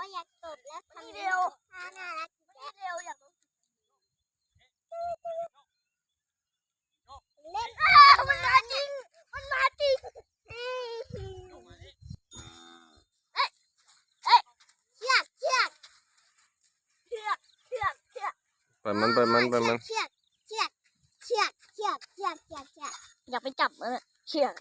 ราะอยากตบแล้วทำ เร็ว น่ารัก เร็วอย่าง เล่น มันมาจริงมันมาจริง เชือกเชือก เชือกเชือกเชือก ปล่อยมันปล่อยมันปล่อยมัน เชือกเชือกเชือกเชือกเชือกเชือกเชือก อยากไปจับมันเชือก